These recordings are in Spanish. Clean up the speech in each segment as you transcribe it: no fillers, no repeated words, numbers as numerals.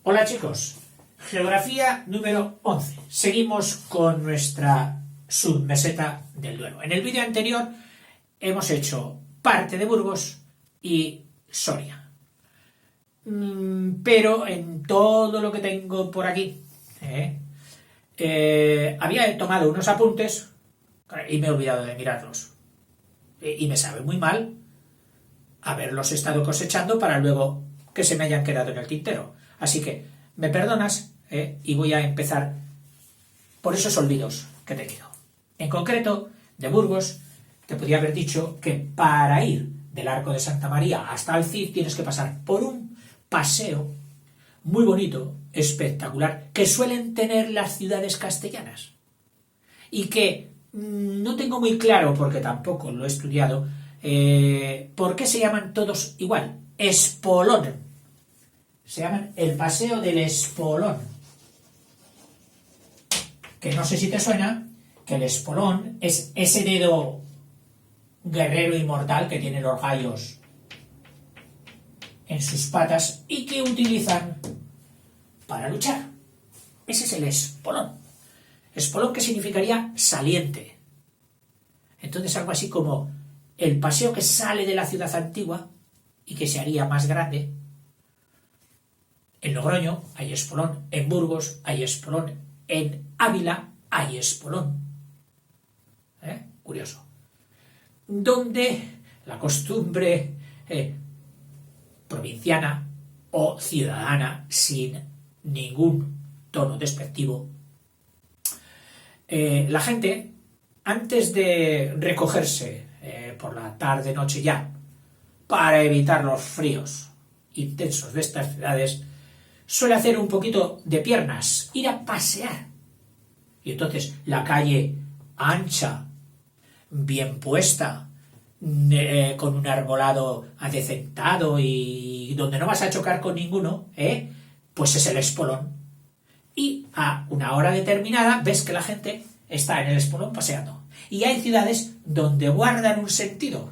Hola chicos, geografía número 11. Seguimos con nuestra submeseta del Duero. En el vídeo anterior hemos hecho parte de Burgos y Soria. Pero en todo lo que tengo por aquí, había tomado unos apuntes y me he olvidado de mirarlos. Y me sabe muy mal haberlos estado cosechando para luego que se me hayan quedado en el tintero. Así que me perdonas y voy a empezar por esos olvidos que he tenido. En concreto, de Burgos, te podría haber dicho que para ir del Arco de Santa María hasta el Cid tienes que pasar por un paseo muy bonito, espectacular, que suelen tener las ciudades castellanas y que no tengo muy claro, porque tampoco lo he estudiado, por qué se llaman todos igual. Espolón. Se llaman el Paseo del Espolón. Que no sé si te suena, que el espolón es ese dedo guerrero inmortal que tienen los gallos en sus patas y que utilizan para luchar. Ese es el espolón. Espolón, que significaría saliente. Entonces algo así como el paseo que sale de la ciudad antigua y que se haría más grande. En Logroño hay espolón, en Burgos hay espolón, en Ávila hay espolón. Curioso. Donde la costumbre provinciana o ciudadana, sin ningún tono despectivo, la gente, antes de recogerse por la tarde-noche ya, para evitar los fríos intensos de estas ciudades, suele hacer un poquito de piernas, ir a pasear. Y entonces la calle ancha, bien puesta, con un arbolado adecentado y donde no vas a chocar con ninguno, pues es el espolón. Y a una hora determinada ves que la gente está en el espolón paseando. Y hay ciudades donde guardan un sentido,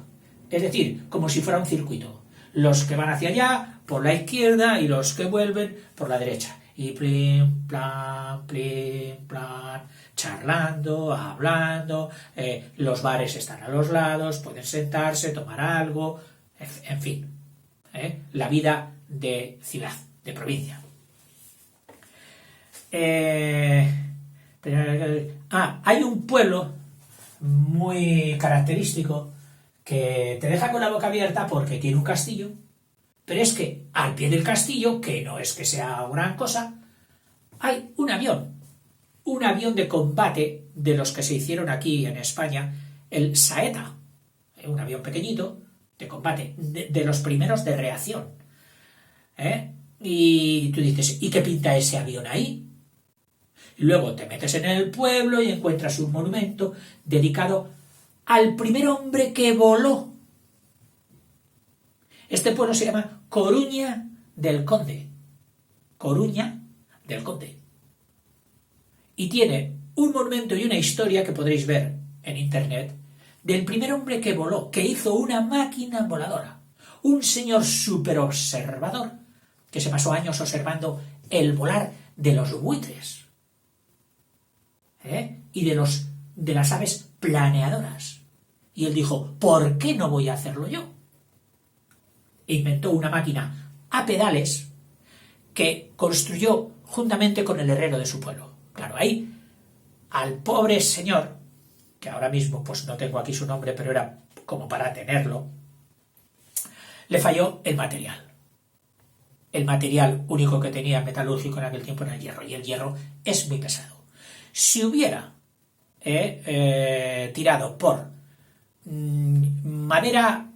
es decir, como si fuera un circuito. Los que van hacia allá por la izquierda y los que vuelven por la derecha. Y plim, plan, charlando, hablando, los bares están a los lados, pueden sentarse, tomar algo, en fin, la vida de ciudad, de provincia. Hay un pueblo muy característico que te deja con la boca abierta porque tiene un castillo, pero es que al pie del castillo, que no es que sea gran cosa, hay un avión de combate de los que se hicieron aquí en España, el Saeta, un avión pequeñito de combate, de los primeros de reacción. Y tú dices, ¿y qué pinta ese avión ahí? Luego te metes en el pueblo y encuentras un monumento dedicado al primer hombre que voló. Este pueblo se llama Coruña del Conde. Coruña del Conde. Y tiene un monumento y una historia que podréis ver en internet del primer hombre que voló, que hizo una máquina voladora. Un señor súper observador que se pasó años observando el volar de los buitres. Y de las aves planeadoras. Y él dijo, ¿por qué no voy a hacerlo yo? E inventó una máquina a pedales que construyó juntamente con el herrero de su pueblo. Claro, ahí al pobre señor, que ahora mismo pues no tengo aquí su nombre, pero era como para tenerlo, le falló el material. El material único que tenía metalúrgico en aquel tiempo era el hierro, y el hierro es muy pesado. Si hubiera tirado por madera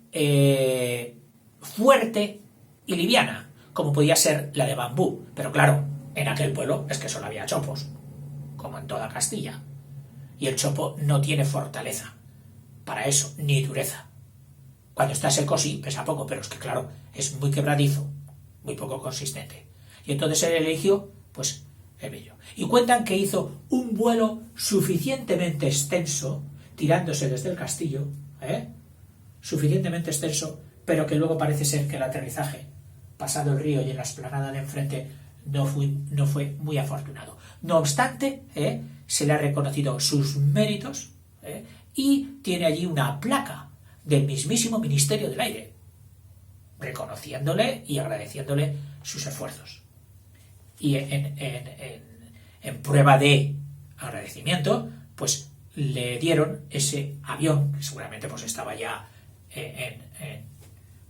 fuerte y liviana, como podía ser la de bambú, pero claro, en aquel pueblo es que solo había chopos, como en toda Castilla, y el chopo no tiene fortaleza para eso, ni dureza. Cuando está seco sí, pesa poco, pero es que claro, es muy quebradizo, muy poco consistente. Y entonces él eligió, pues, el bello. Y cuentan que hizo un vuelo suficientemente extenso, tirándose desde el castillo, suficientemente extenso, pero que luego parece ser que el aterrizaje, pasado el río y en la explanada de enfrente, no fue muy afortunado. No obstante, se le ha reconocido sus méritos y tiene allí una placa del mismísimo Ministerio del Aire, reconociéndole y agradeciéndole sus esfuerzos. Y en prueba de agradecimiento, pues le dieron ese avión, que seguramente pues estaba ya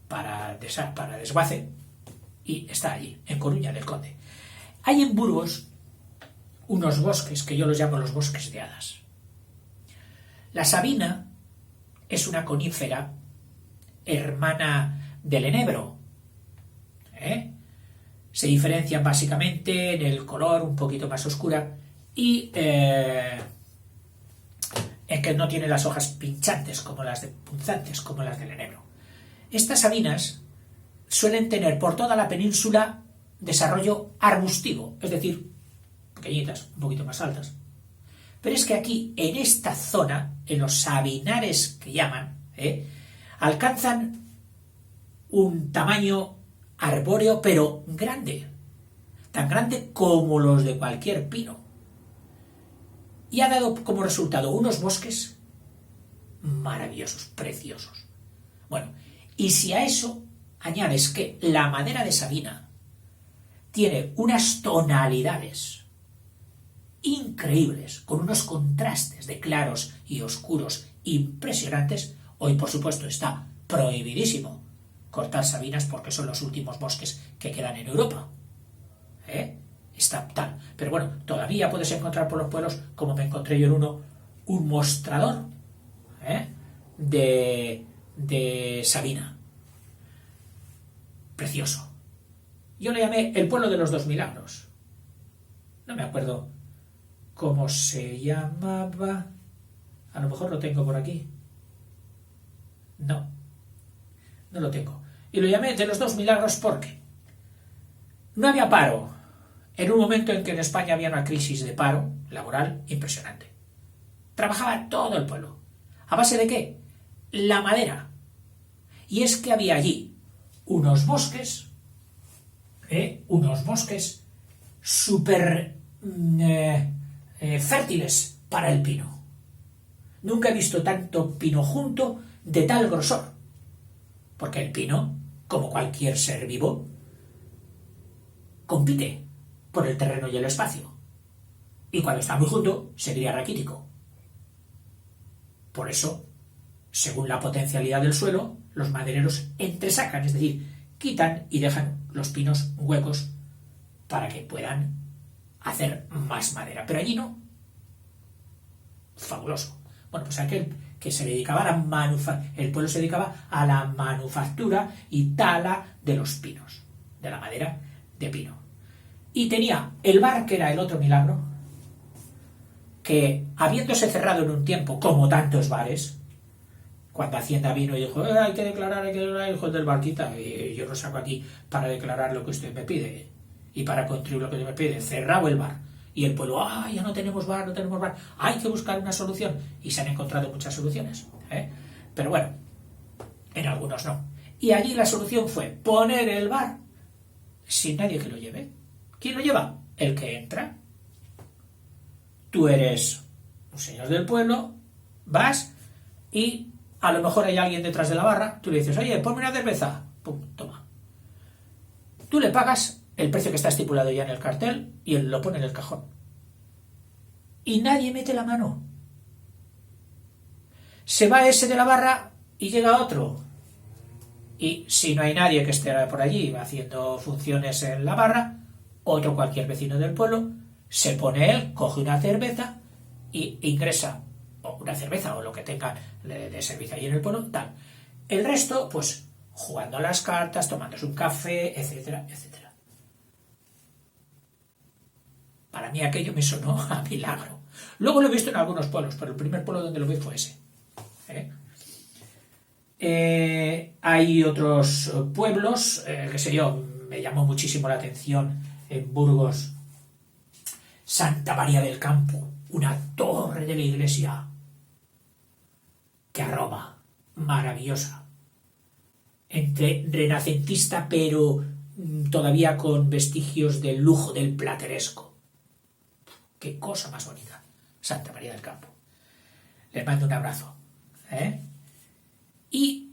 para desguace, y está allí, en Coruña del Conde. Hay en Burgos unos bosques que yo los llamo los bosques de hadas. La sabina es una conífera hermana del enebro. Se diferencian básicamente en el color un poquito más oscura y en que no tiene las hojas pinchantes punzantes como las del enebro. Estas sabinas suelen tener por toda la península desarrollo arbustivo, es decir, pequeñitas, un poquito más altas. Pero es que aquí, en esta zona, en los sabinares que llaman, alcanzan un tamaño arbóreo, pero grande, tan grande como los de cualquier pino. Y ha dado como resultado unos bosques maravillosos, preciosos. Bueno, y si a eso añades que la madera de sabina tiene unas tonalidades increíbles, con unos contrastes de claros y oscuros impresionantes, hoy por supuesto está prohibidísimo cortar sabinas porque son los últimos bosques que quedan en Europa. Está tal. Pero bueno, todavía puedes encontrar por los pueblos, como me encontré yo en uno, un mostrador de sabina. Precioso. Yo le llamé el pueblo de los 2 milagros. No me acuerdo cómo se llamaba. A lo mejor lo tengo por aquí. No lo tengo. Y lo llamé de los 2 milagros porque no había paro en un momento en que en España había una crisis de paro laboral impresionante. Trabajaba todo el pueblo. ¿A base de qué? La madera. Y es que había allí unos bosques súper fértiles para el pino. Nunca he visto tanto pino junto de tal grosor. Porque el pino, como cualquier ser vivo, compite por el terreno y el espacio. Y cuando está muy junto, sería raquítico. Por eso, según la potencialidad del suelo, los madereros entresacan, es decir, quitan y dejan los pinos huecos para que puedan hacer más madera. Pero allí no. Fabuloso. Bueno, pues aquel que se dedicaba a el pueblo se dedicaba a la manufactura y tala de los pinos, de la madera de pino. Y tenía el bar, que era el otro milagro, que habiéndose cerrado en un tiempo, como tantos bares, cuando Hacienda vino y dijo, hay que declarar, hijos del barquita, y yo lo saco aquí para declarar lo que usted me pide y para construir lo que usted me pide, cerrado el bar. Y el pueblo, ya no tenemos bar, hay que buscar una solución. Y se han encontrado muchas soluciones. Pero bueno, en algunos no. Y allí la solución fue poner el bar sin nadie que lo lleve. ¿Quién lo lleva? El que entra. Tú eres un señor del pueblo, vas y a lo mejor hay alguien detrás de la barra, tú le dices, oye, ponme una cerveza. Pum, toma. Tú le pagas el precio que está estipulado ya en el cartel y él lo pone en el cajón. Y nadie mete la mano. Se va ese de la barra y llega otro. Y si no hay nadie que esté por allí haciendo funciones en la barra, otro cualquier vecino del pueblo, se pone él, coge una cerveza y ingresa, o una cerveza o lo que tenga de servicio ahí en el pueblo, tal. El resto, pues, jugando a las cartas, tomándose un café, etcétera, etcétera. Para mí aquello me sonó a milagro. Luego lo he visto en algunos pueblos, pero el primer pueblo donde lo vi fue ese. Hay otros pueblos, qué sé yo, me llamó muchísimo la atención en Burgos, Santa María del Campo, una torre de la iglesia que arroba, maravillosa, entre renacentista pero todavía con vestigios del lujo del plateresco. ¡Qué cosa más bonita! Santa María del Campo. Les mando un abrazo. Y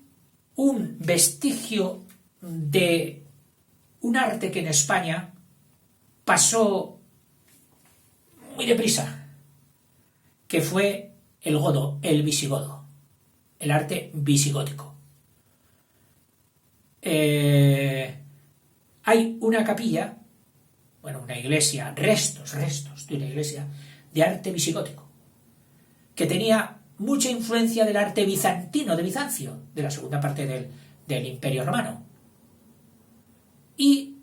un vestigio de un arte que en España pasó muy deprisa, que fue el godo, el visigodo, el arte visigótico. Hay una capilla, una iglesia, restos de una iglesia de arte visigótico, que tenía mucha influencia del arte bizantino de Bizancio, de la segunda parte del Imperio Romano, y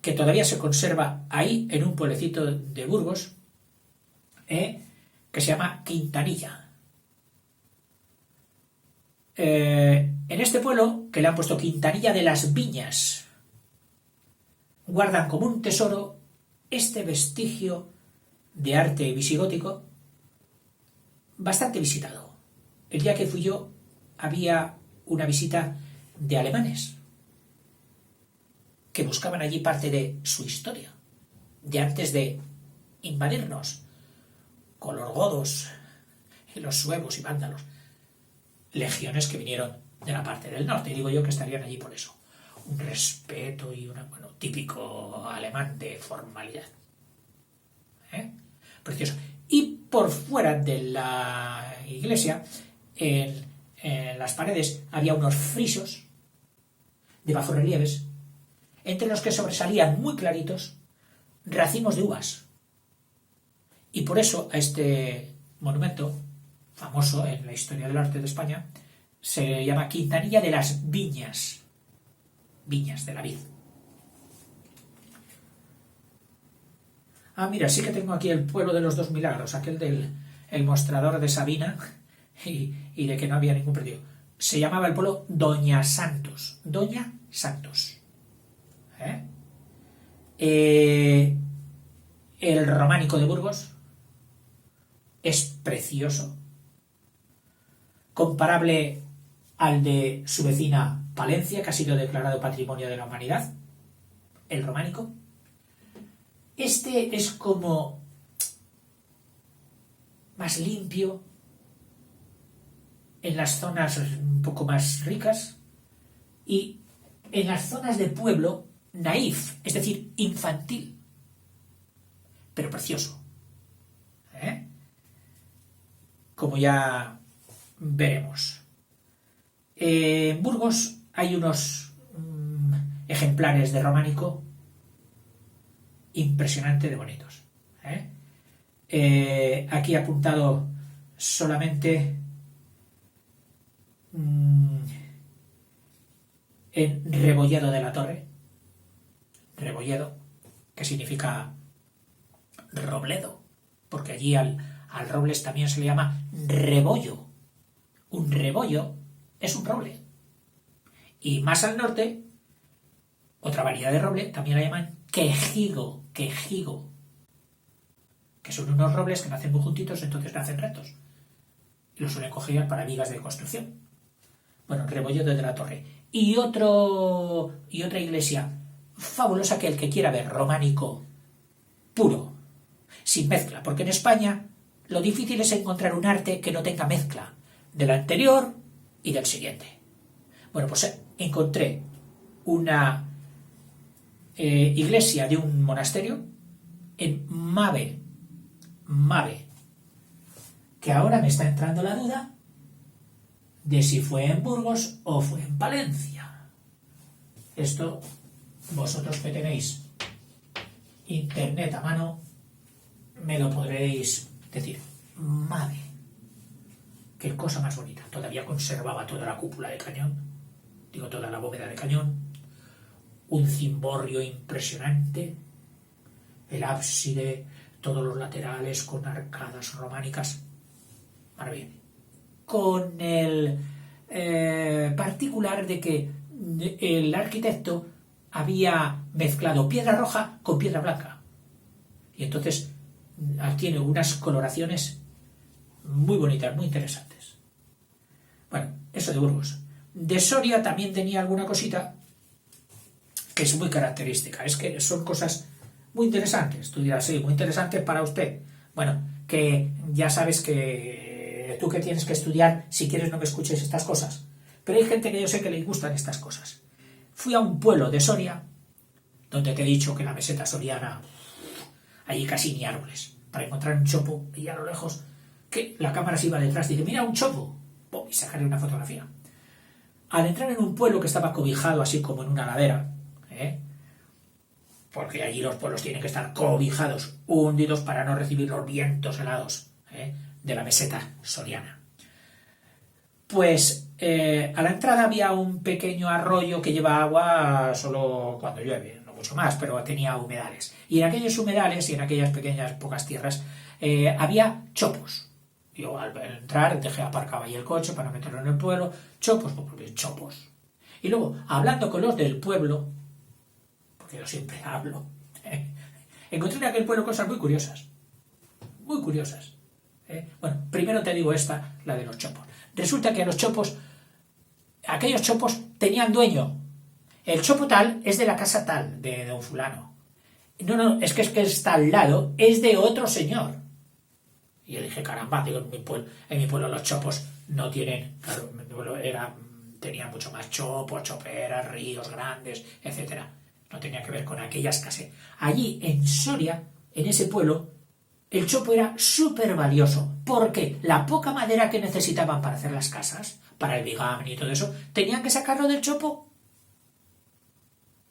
que todavía se conserva ahí, en un pueblecito de Burgos, que se llama Quintanilla. En este pueblo, que le han puesto Quintanilla de las Viñas, guardan como un tesoro este vestigio de arte visigótico bastante visitado. El día que fui yo había una visita de alemanes que buscaban allí parte de su historia, de antes de invadirnos con los godos y los suevos y vándalos, legiones que vinieron de la parte del norte, y digo yo que estarían allí por eso. Un respeto y típico alemán de formalidad. Precioso. Y por fuera de la iglesia, en las paredes, había unos frisos de bajorrelieves, entre los que sobresalían muy claritos racimos de uvas. Y por eso a este monumento, famoso en la historia del arte de España, se llama Quintanilla de las Viñas. Viñas de la vid. Mira, sí que tengo aquí el pueblo de los dos milagros, aquel del mostrador de Sabina y de que no había ningún predio. Se llamaba el pueblo Doña Santos. Doña Santos. El románico de Burgos es precioso, comparable al de su vecina Palencia, que ha sido declarado Patrimonio de la Humanidad, el románico. Este es como más limpio en las zonas un poco más ricas y en las zonas de pueblo naif, es decir, infantil, pero precioso. Como ya veremos. En Burgos hay unos ejemplares de románico impresionante de bonitos. Aquí he apuntado solamente en Rebolledo de la Torre. Rebolledo, que significa robledo, porque allí al robles también se le llama rebollo. Un rebollo es un roble. Y más al norte, otra variedad de roble también la llaman quejigo, que son unos robles que nacen muy juntitos, entonces nacen rectos. Y los suelen coger para vigas de construcción. Rebolledo de la Torre. Y otra iglesia fabulosa que el que quiera ver, románico puro, sin mezcla, porque en España lo difícil es encontrar un arte que no tenga mezcla del anterior y del siguiente. Pues encontré una iglesia de un monasterio en Mave, que ahora me está entrando la duda de si fue en Burgos o fue en Palencia. Esto, vosotros que tenéis internet a mano, me lo podréis decir. Mave, qué cosa más bonita. Todavía conservaba toda la cúpula de cañón, toda la bóveda de cañón, un cimborrio impresionante, el ábside, todos los laterales con arcadas románicas. Maravilla. Con el particular de que el arquitecto había mezclado piedra roja con piedra blanca. Y entonces tiene unas coloraciones muy bonitas, muy interesantes. Eso de Burgos. De Soria también tenía alguna cosita, es muy característica. Es que son cosas muy interesantes. Tú dirás, sí, muy interesantes para usted. Bueno, que ya sabes que tú que tienes que estudiar, si quieres no me escuches estas cosas. Pero hay gente que yo sé que le gustan estas cosas. Fui a un pueblo de Soria, donde te he dicho que la meseta soriana, allí casi ni árboles. Para encontrar un chopo, y a lo lejos, que la cámara se iba detrás, y dice, mira, un chopo. Y sacarle una fotografía. Al entrar en un pueblo que estaba cobijado así como en una ladera, porque allí los pueblos tienen que estar cobijados, hundidos para no recibir los vientos helados de la meseta soriana. Pues a la entrada había un pequeño arroyo que lleva agua solo cuando llueve, no mucho más, pero tenía humedales. Y en aquellos humedales y en aquellas pequeñas pocas tierras había chopos. Yo al entrar dejé aparcado ahí el coche para meterlo en el pueblo. Chopos, pues chopos. Y luego, hablando con los del pueblo, porque yo siempre hablo, encontré en aquel pueblo cosas muy curiosas. Muy curiosas. Bueno, primero te digo esta, la de los chopos. Resulta que los chopos, aquellos chopos tenían dueño. El chopo tal es de la casa tal, de don fulano. No, es que está al lado, es de otro señor. Y yo dije, caramba, digo, en mi pueblo los chopos no tienen, claro, mi pueblo tenía mucho más chopos, choperas, ríos grandes, etcétera. No tenía que ver con aquellas casas. Allí, en Soria, en ese pueblo, el chopo era súper valioso, porque la poca madera que necesitaban para hacer las casas, para el bigamen y todo eso, tenían que sacarlo del chopo.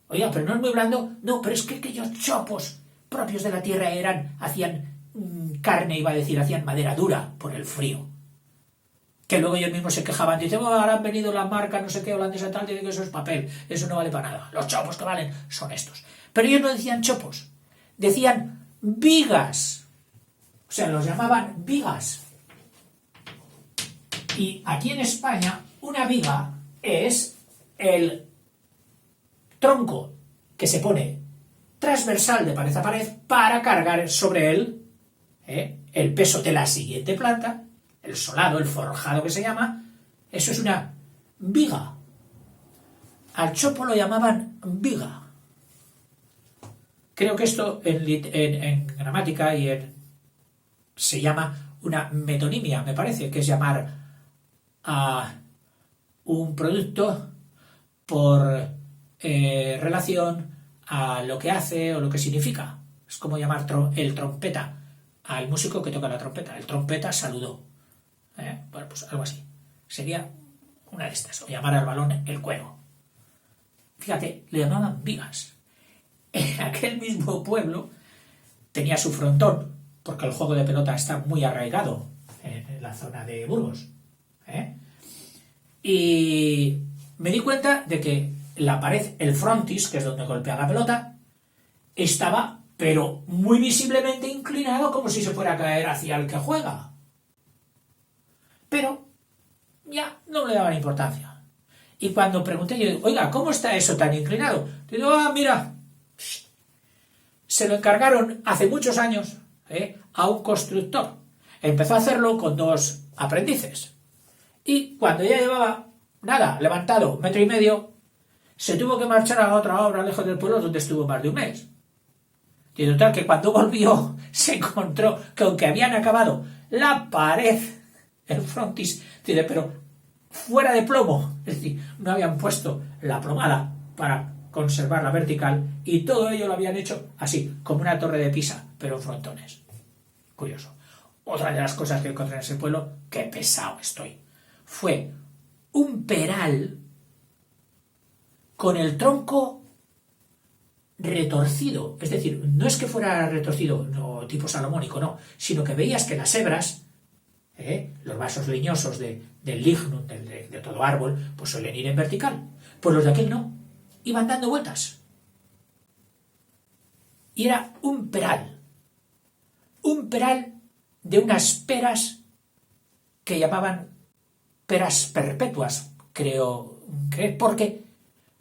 Oiga, pero no es muy blando. No, pero es que aquellos chopos propios de la tierra hacían carne, iba a decir, hacían madera dura por el frío. Que luego ellos mismos se quejaban, dicen, ahora han venido la marca, no sé qué, holandesa tal, dicen que eso es papel, eso no vale para nada. Los chopos que valen son estos. Pero ellos no decían chopos, decían vigas. O sea, los llamaban vigas. Y aquí en España, una viga es el tronco que se pone transversal de pared a pared para cargar sobre él el peso de la siguiente planta, el solado, el forjado que se llama. Eso es una viga. Al chopo lo llamaban viga. Creo que esto en gramática se llama una metonimia, me parece, que es llamar a un producto por relación a lo que hace o lo que significa. Es como llamar el trompeta al músico que toca la trompeta. El trompeta saludó. Bueno, pues algo así. Sería una de estas. O llamar al balón el cuero. Fíjate, le llamaban vigas. En aquel mismo pueblo tenía su frontón, porque el juego de pelota está muy arraigado en la zona de Burgos. Y me di cuenta de que la pared, el frontis, que es donde golpea la pelota, estaba, pero muy visiblemente inclinado, como si se fuera a caer hacia el que juega. Pero ya no le daban importancia. Y cuando pregunté, yo digo, oiga, ¿cómo está eso tan inclinado? Digo, mira, se lo encargaron hace muchos años a un constructor. Empezó a hacerlo con 2 aprendices. Y cuando ya llevaba, levantado 1,5 metros, se tuvo que marchar a otra obra lejos del pueblo donde estuvo más de un mes. Y total que cuando volvió se encontró que aunque habían acabado la pared, el frontis, dice, pero fuera de plomo, es decir, no habían puesto la plomada para conservarla vertical y todo ello lo habían hecho así, como una torre de Pisa, pero en frontones. Curioso. Otra de las cosas que encontré en ese pueblo, qué pesado estoy, fue un peral con el tronco retorcido, es decir, no es que fuera retorcido, no tipo salomónico, no, sino que veías que las hebras, los vasos leñosos del lignum, de todo árbol, pues suelen ir en vertical, pues los de aquel no, iban dando vueltas. Y era un peral de unas peras que llamaban peras perpetuas, creo, porque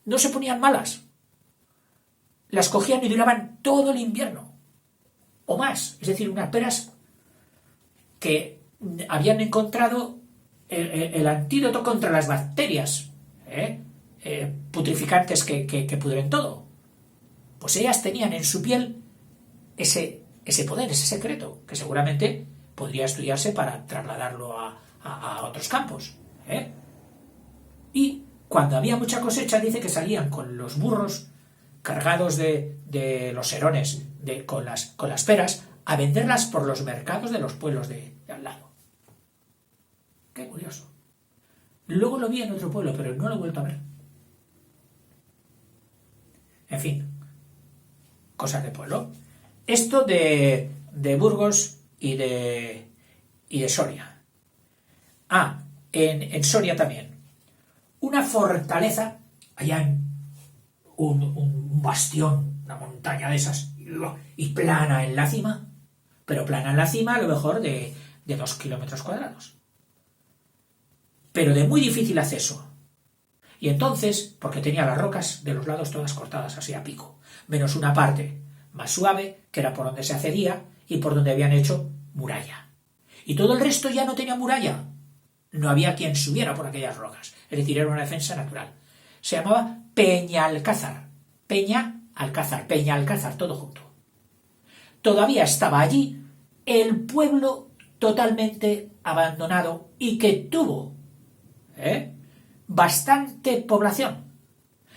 no se ponían malas. Las cogían y duraban todo el invierno, o más. Es decir, unas peras que habían encontrado el antídoto contra las bacterias putrificantes que pudren todo. Pues ellas tenían en su piel ese poder, ese secreto, que seguramente podría estudiarse para trasladarlo a otros campos. Y cuando había mucha cosecha, dice que salían con los burros cargados de los serones, con las peras, a venderlas por los mercados de los pueblos de al lado. Qué curioso. Luego lo vi en otro pueblo, pero no lo he vuelto a ver. En fin, cosas de pueblo. Esto de Burgos y de Soria. En Soria también. Una fortaleza, allá en un bastión, una montaña de esas, y plana en la cima, pero plana en la cima a lo mejor de 2 kilómetros cuadrados. Pero de muy difícil acceso. Y entonces, porque tenía las rocas de los lados todas cortadas así a pico, menos una parte más suave, que era por donde se accedía y por donde habían hecho muralla. Y todo el resto ya no tenía muralla. No había quien subiera por aquellas rocas. Es decir, era una defensa natural. Se llamaba Peñalcázar. Peñalcázar, todo junto. Todavía estaba allí el pueblo totalmente abandonado y que tuvo bastante población.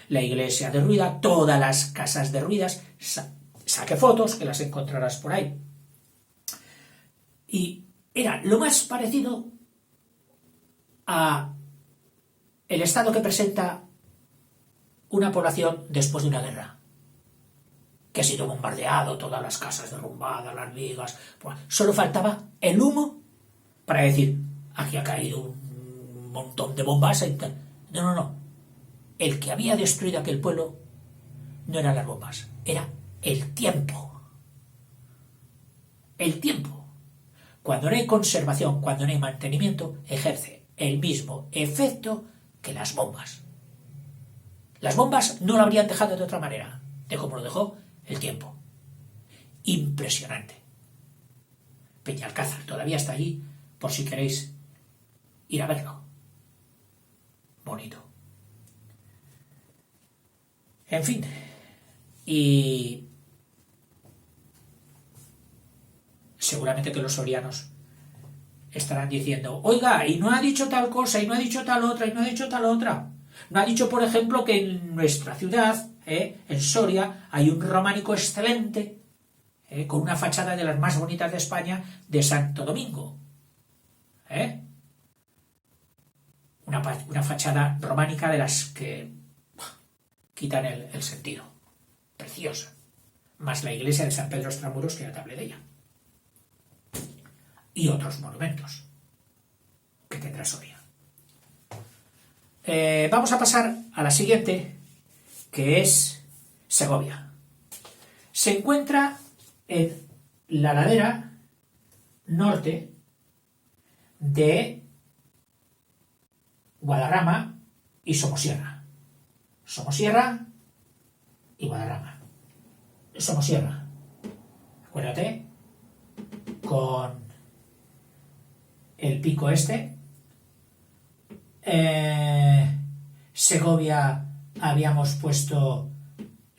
La iglesia derruida, todas las casas derruidas. Saqué fotos, que las encontrarás por ahí. Y era lo más parecido a el estado que presenta una población después de una guerra, que ha sido bombardeado, todas las casas derrumbadas, las vigas. Pues solo faltaba el humo para decir, aquí ha caído un montón de bombas. No. El que había destruido aquel pueblo no eran las bombas, era el tiempo. El tiempo. Cuando no hay conservación, cuando no hay mantenimiento, ejerce el mismo efecto que las bombas. Las bombas no lo habrían dejado de otra manera, de como lo dejó el tiempo. Impresionante. Peñalcázar todavía está allí, por si queréis ir a verlo. Bonito. En fin, y seguramente que los sorianos estarán diciendo, oiga, y no ha dicho tal cosa, y no ha dicho tal otra, y no ha dicho tal otra. No ha dicho, por ejemplo, que en nuestra ciudad, en Soria, hay un románico excelente, con una fachada de las más bonitas de España, de Santo Domingo. Una fachada románica de las que quitan el sentido. Preciosa. Más la iglesia de San Pedro Extramuros, que ya te hablé de ella. Y otros monumentos que tendrá Soria. Vamos a pasar a la siguiente, que es Segovia. Se encuentra en la ladera norte de Guadarrama y Somosierra. Somosierra y Guadarrama. Somosierra. Acuérdate, con el pico este. Segovia habíamos puesto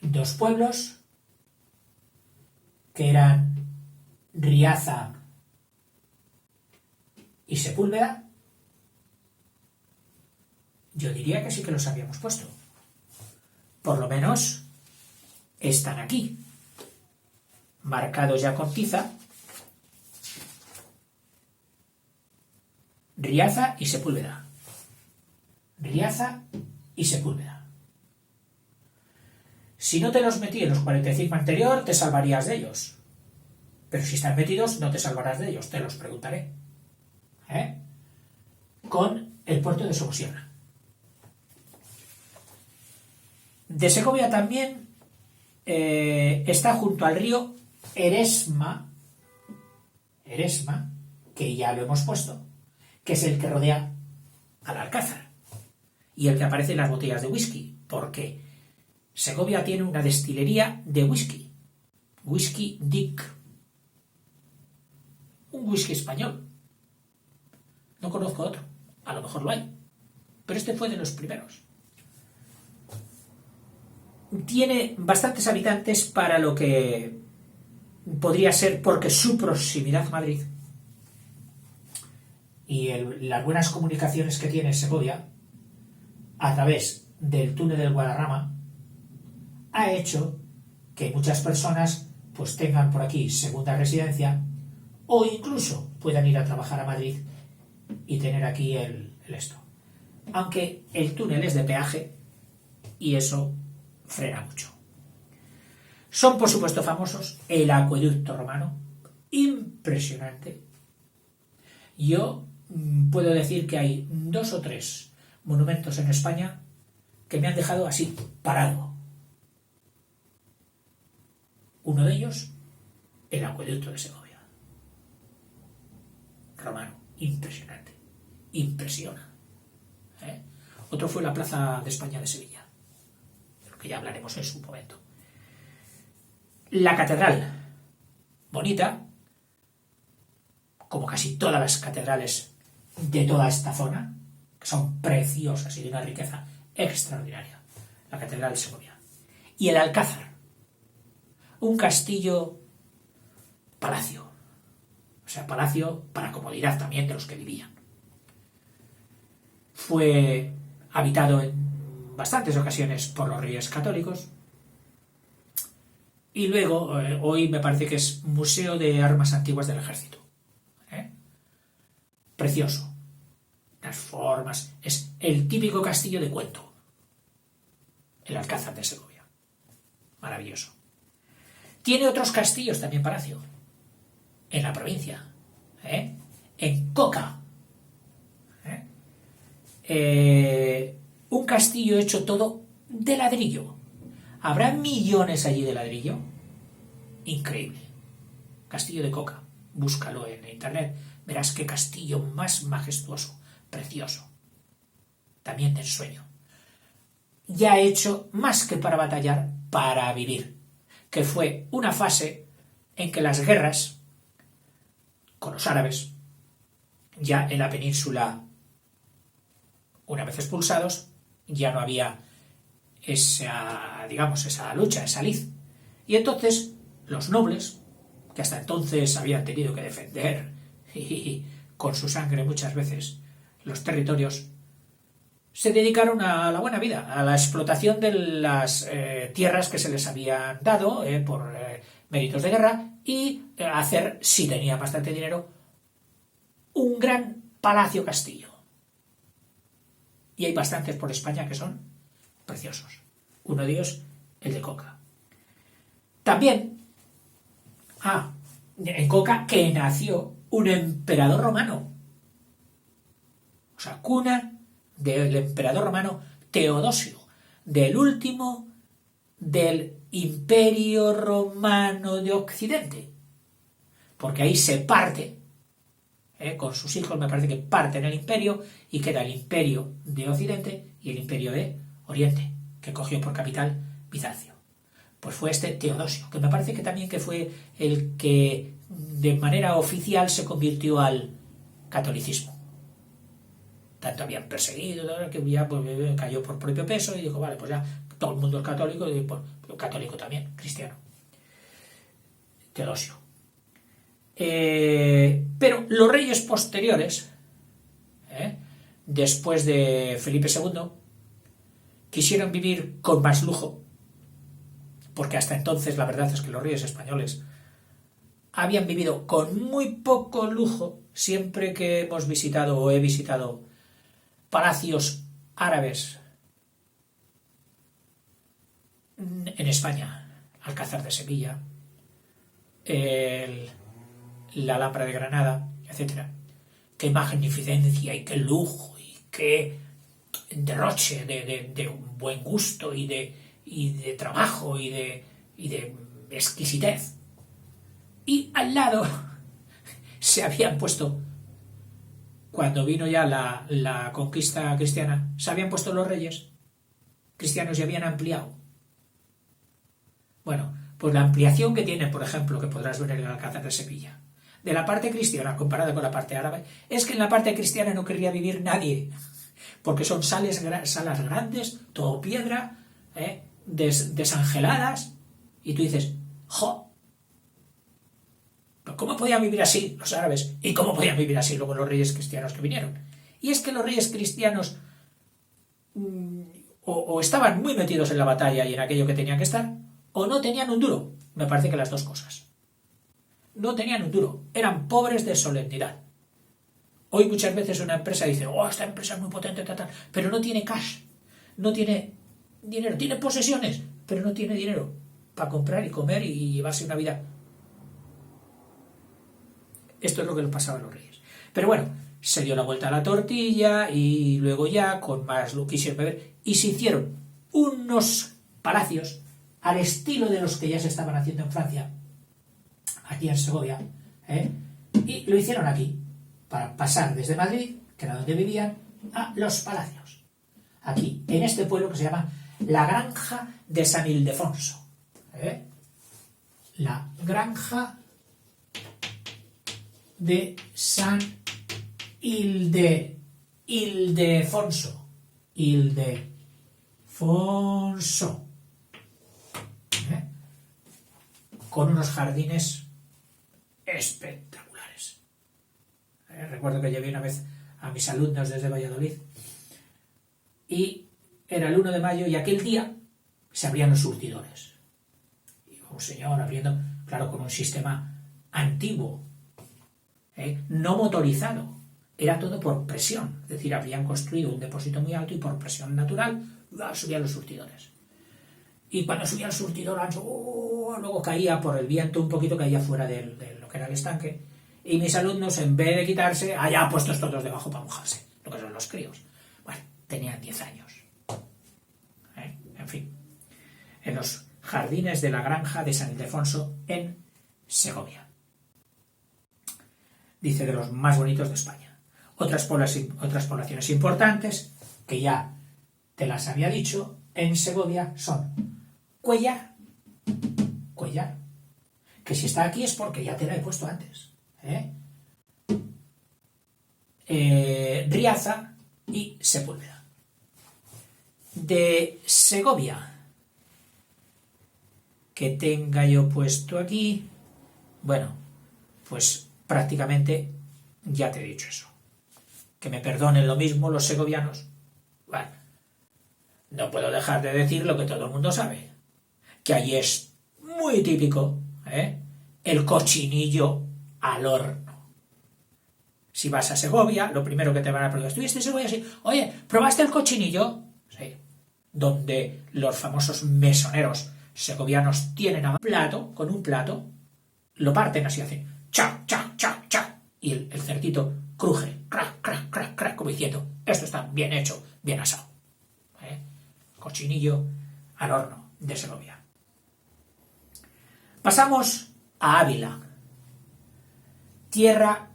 2 pueblos, que eran Riaza y Sepúlveda. Yo diría que sí que los habíamos puesto. Por lo menos están aquí, marcados ya con tiza. Riaza y Sepúlveda. Riaza y Sepúlveda. Si no te los metí en los 45 anterior, te salvarías de ellos. Pero si están metidos, no te salvarás de ellos, te los preguntaré. Con el puerto de Somosierra. De Segovia también está junto al río Eresma, que ya lo hemos puesto, que es el que rodea al Alcázar y el que aparece en las botellas de whisky, porque Segovia tiene una destilería de whisky, Whisky Dick, un whisky español. No conozco otro, a lo mejor lo hay, pero este fue de los primeros. tiene bastantes habitantes para lo que podría ser, porque su proximidad a Madrid y las buenas comunicaciones que tiene Segovia a través del túnel del Guadarrama ha hecho que muchas personas pues tengan por aquí segunda residencia o incluso puedan ir a trabajar a Madrid y tener aquí el esto. Aunque el túnel es de peaje y eso frena mucho. Son por supuesto famosos el acueducto romano, impresionante. Yo puedo decir que hay 2 o 3 monumentos en España que me han dejado así, parado. Uno de ellos, el acueducto de Segovia. Romano, impresionante. Impresiona. Otro fue la Plaza de España de Sevilla, de lo que ya hablaremos en su momento. La catedral, bonita, como casi todas las catedrales de toda esta zona, que son preciosas y de una riqueza extraordinaria. La catedral de Segovia. Y el Alcázar, un castillo palacio, o sea, palacio para comodidad también de los que vivían. Fue habitado en bastantes ocasiones por los reyes católicos y luego hoy me parece que es Museo de Armas Antiguas del Ejército. Precioso. Las formas, es el típico castillo de cuento. El Alcázar de Segovia. Maravilloso. Tiene otros castillos también palacio. En la provincia. En Coca. Un castillo hecho todo de ladrillo. ¿Habrá millones allí de ladrillo? Increíble. Castillo de Coca. Búscalo en internet. Verás qué castillo más majestuoso. Precioso. También de ensueño. Ya hecho más que para batallar, para vivir. Que fue una fase en que las guerras con los árabes, ya en la península, una vez expulsados, ya no había esa lucha, esa lid. Y entonces los nobles, que hasta entonces habían tenido que defender con su sangre muchas veces los territorios, se dedicaron a la buena vida, a la explotación de las tierras que se les habían dado por méritos de guerra y a hacer, si tenían bastante dinero, un gran palacio-castillo. Y hay bastantes por España que son preciosos. Uno de ellos, el de Coca. También, en Coca, que nació un emperador romano. O sea, cuna del emperador romano Teodosio, del último del Imperio Romano de Occidente. Porque ahí se parte, con sus hijos me parece que parten el imperio y queda el Imperio de Occidente y el Imperio de Oriente, que cogió por capital Bizancio. Pues fue este Teodosio, que me parece que también que fue el que de manera oficial se convirtió al catolicismo. Tanto habían perseguido, que ya pues, cayó por propio peso y dijo, vale, pues ya todo el mundo es católico, y pues, católico también, cristiano. Teodosio. Pero los reyes posteriores, después de Felipe II, quisieron vivir con más lujo, porque hasta entonces la verdad es que los reyes españoles habían vivido con muy poco lujo. Siempre que hemos visitado o he visitado palacios árabes en España, Alcázar de Sevilla, la Alhambra de Granada, etc. Qué magnificencia y qué lujo y qué derroche de buen gusto y de trabajo y de exquisitez. Y al lado se habían puesto, cuando vino ya la conquista cristiana, se habían puesto los reyes cristianos y habían ampliado. Bueno, pues la ampliación que tiene, por ejemplo, que podrás ver en el Alcázar de Sevilla, de la parte cristiana comparada con la parte árabe, es que en la parte cristiana no querría vivir nadie, porque son salas grandes, todo piedra, desangeladas, y tú dices, ¡jo! ¿Pero cómo podían vivir así los árabes? ¿Y cómo podían vivir así luego los reyes cristianos que vinieron? Y es que los reyes cristianos o estaban muy metidos en la batalla y en aquello que tenían que estar, o no tenían un duro. Me parece que las dos cosas. No tenían un duro, eran pobres de solemnidad. Hoy muchas veces una empresa dice, oh, esta empresa es muy potente, tal, pero no tiene cash, no tiene dinero, tiene posesiones, pero no tiene dinero para comprar y comer y llevarse una vida. Esto es lo que le pasaba a los reyes. Pero bueno, se dio la vuelta a la tortilla y luego ya, con más lo quisieron beber, y se hicieron unos palacios al estilo de los que ya se estaban haciendo en Francia, aquí en Segovia, y lo hicieron aquí, para pasar desde Madrid, que era donde vivían, a los palacios. Aquí, en este pueblo que se llama la Granja de San Ildefonso. La Granja de San Ildefonso. Con unos jardines espectaculares. Recuerdo que llevé una vez a mis alumnos desde Valladolid y era el 1 de mayo y aquel día se abrían los surtidores. Y un señor abriendo, claro, con un sistema antiguo, no motorizado. Era todo por presión. Es decir, habían construido un depósito muy alto y por presión natural subían los surtidores. Y cuando subía el surtidor ancho, luego caía por el viento un poquito, caía fuera de lo que era el estanque. Y mis alumnos, en vez de quitarse, allá puestos todos debajo para mojarse, lo que son los críos. Bueno, tenían 10 años. En fin, en los jardines de la Granja de San Ildefonso en Segovia. Dice, de los más bonitos de España. Otras poblaciones importantes, que ya te las había dicho, en Segovia son Cuéllar, que si está aquí es porque ya te la he puesto antes, Riaza y Sepúlveda. De Segovia, que tenga yo puesto aquí, bueno, pues prácticamente ya te he dicho eso. Que me perdonen lo mismo los segovianos. Bueno, no puedo dejar de decir lo que todo el mundo sabe, que allí es muy típico, el cochinillo al horno. Si vas a Segovia, lo primero que te van a preguntar, ¿estuviste en Segovia? Sí. Oye, ¿probaste el cochinillo? Sí. Donde los famosos mesoneros segovianos tienen a plato, con un plato, lo parten así, hacen cha, cha, cha, cha, y el cerdito cruje, crac, crac, crac, crac, como diciendo, esto está bien hecho, bien asado. Cochinillo al horno de Segovia. Pasamos a Ávila, tierra,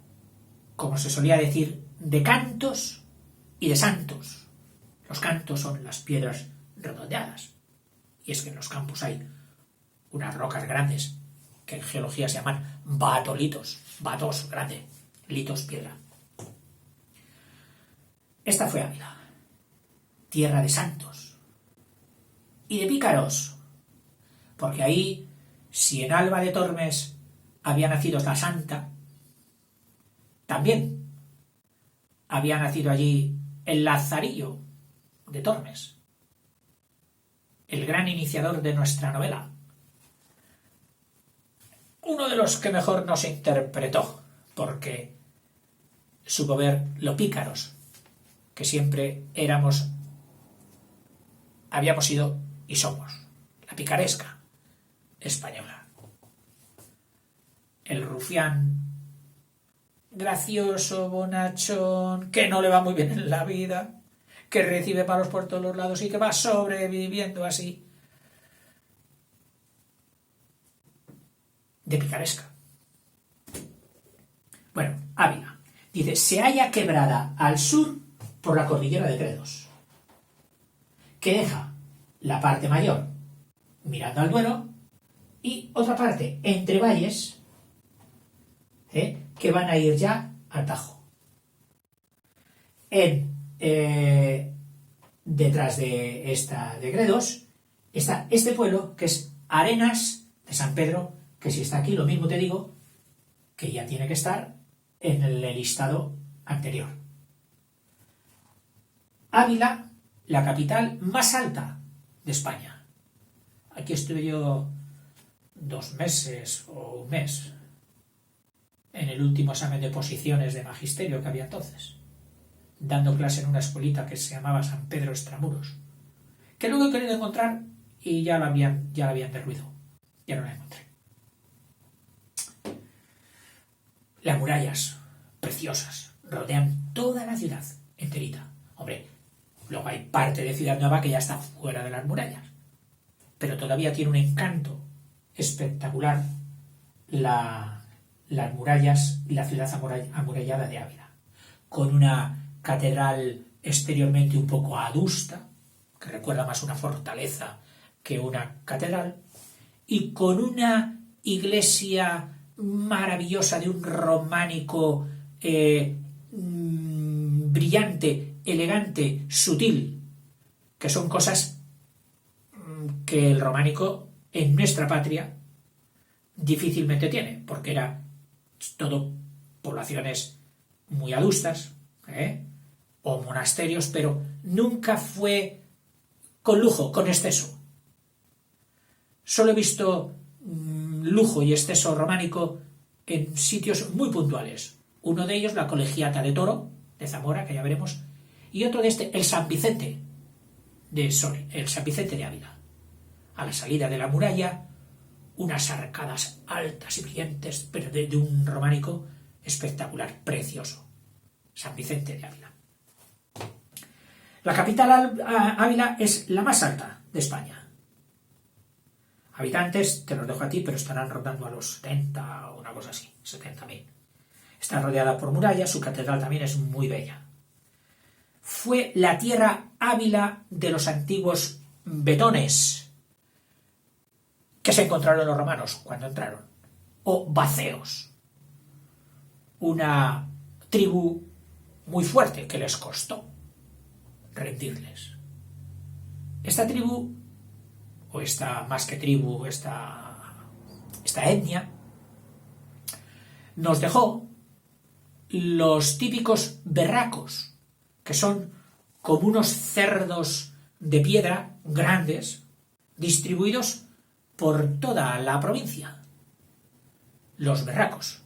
como se solía decir, de cantos y de santos. Los cantos son las piedras redondeadas, y es que en los campos hay unas rocas grandes que en geología se llaman batolitos, batos grande, litos piedra. Esta fue Ávila, tierra de santos y de pícaros, porque ahí, si en Alba de Tormes había nacido la santa, también había nacido allí el Lazarillo de Tormes, el gran iniciador de nuestra novela, uno de los que mejor nos interpretó, porque supo ver lo pícaros que siempre habíamos sido y somos, la picaresca española. El rufián gracioso, bonachón, que no le va muy bien en la vida, que recibe palos por todos los lados y que va sobreviviendo así. De picaresca. Bueno, Ávila. Dice, se halla quebrada al sur por la cordillera de Gredos, que deja la parte mayor mirando al Duero y otra parte entre valles que van a ir ya al Tajo. Detrás de esta de Gredos está este pueblo, que es Arenas de San Pedro, que si está aquí, lo mismo te digo, que ya tiene que estar en el listado anterior. Ávila, la capital más alta de España. Aquí estuve yo 2 meses o un mes en el último examen de posiciones de magisterio que había entonces, dando clase en una escuelita que se llamaba San Pedro Extramuros, que luego he querido encontrar y ya la habían derruido, ya no la encontré. Las murallas, preciosas, rodean toda la ciudad enterita. Hombre, luego hay parte de Ciudad Nueva que ya está fuera de las murallas, pero todavía tiene un encanto espectacular las murallas y la ciudad amurallada de Ávila, con una catedral exteriormente un poco adusta, que recuerda más una fortaleza que una catedral, y con una iglesia maravillosa de un románico brillante, elegante, sutil, que son cosas que el románico en nuestra patria difícilmente tiene, porque era todo poblaciones muy adustas, o monasterios, pero nunca fue con lujo, con exceso. Solo he visto lujo y exceso románico en sitios muy puntuales. Uno de ellos, la Colegiata de Toro, de Zamora, que ya veremos, y otro de el San Vicente el San Vicente de Ávila. A la salida de la muralla, unas arcadas altas y brillantes, pero de un románico espectacular, precioso. San Vicente de Ávila. La capital Ávila es la más alta de España. Habitantes, te los dejo a ti, pero estarán rondando a los 70 o una cosa así, 70.000. Está rodeada por murallas, su catedral también es muy bella. Fue la tierra Ávila de los antiguos betones que se encontraron los romanos cuando entraron, o baceos, una tribu muy fuerte que les costó rendirles. Esta tribu, o esta más que tribu, esta etnia, nos dejó los típicos berracos, que son como unos cerdos de piedra grandes, distribuidos por toda la provincia. Los berracos.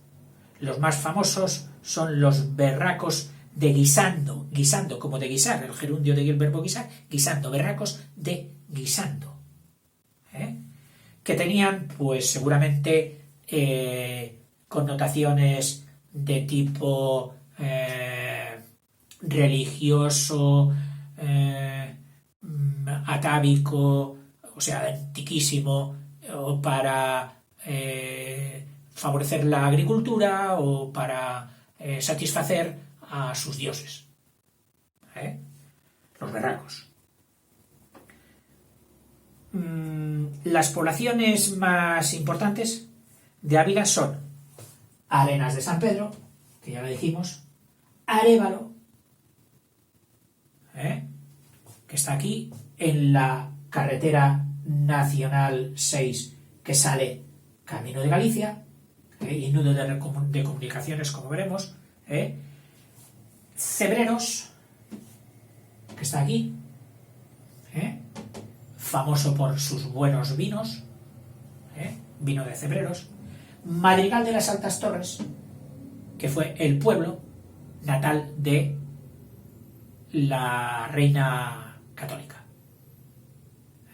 Los más famosos son los berracos de Guisando, guisando como de guisar, el gerundio del verbo guisar, guisando, berracos de Guisando, que tenían pues seguramente connotaciones de tipo religioso, atávico, o sea, antiquísimo, o para favorecer la agricultura o para satisfacer a sus dioses. Los berracos. Las poblaciones más importantes de Ávila son Arenas de San Pedro, que ya lo dijimos, Arévalo, que está aquí en la carretera nacional 6 que sale camino de Galicia, y nudo de comunicaciones, como veremos, Cebreros, que está aquí, famoso por sus buenos vinos, vino de Cebreros, Madrigal de las Altas Torres, que fue el pueblo natal de la reina católica,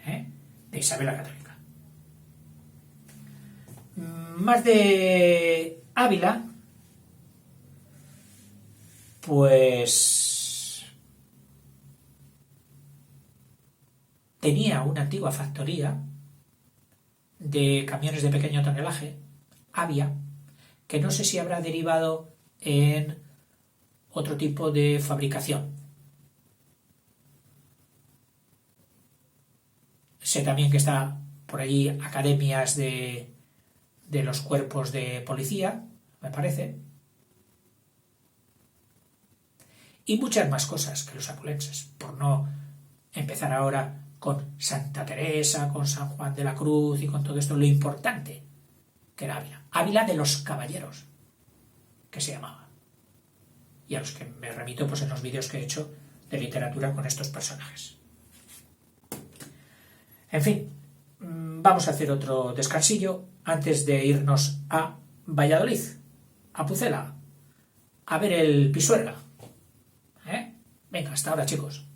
de Isabel la Católica. Más de Ávila, pues tenía una antigua factoría de camiones de pequeño tonelaje, Avia, que no sé si habrá derivado en otro tipo de fabricación. Sé también que está por allí academias de los cuerpos de policía, me parece, y muchas más cosas que los apulenses, por no empezar ahora con Santa Teresa, con San Juan de la Cruz y con todo esto, lo importante que era Ávila. Ávila de los caballeros, que se llamaba. Y a los que me remito pues en los vídeos que he hecho de literatura con estos personajes. En fin, vamos a hacer otro descansillo antes de irnos a Valladolid, a Pucela, a ver el Pisuerga. Venga, hasta ahora, chicos.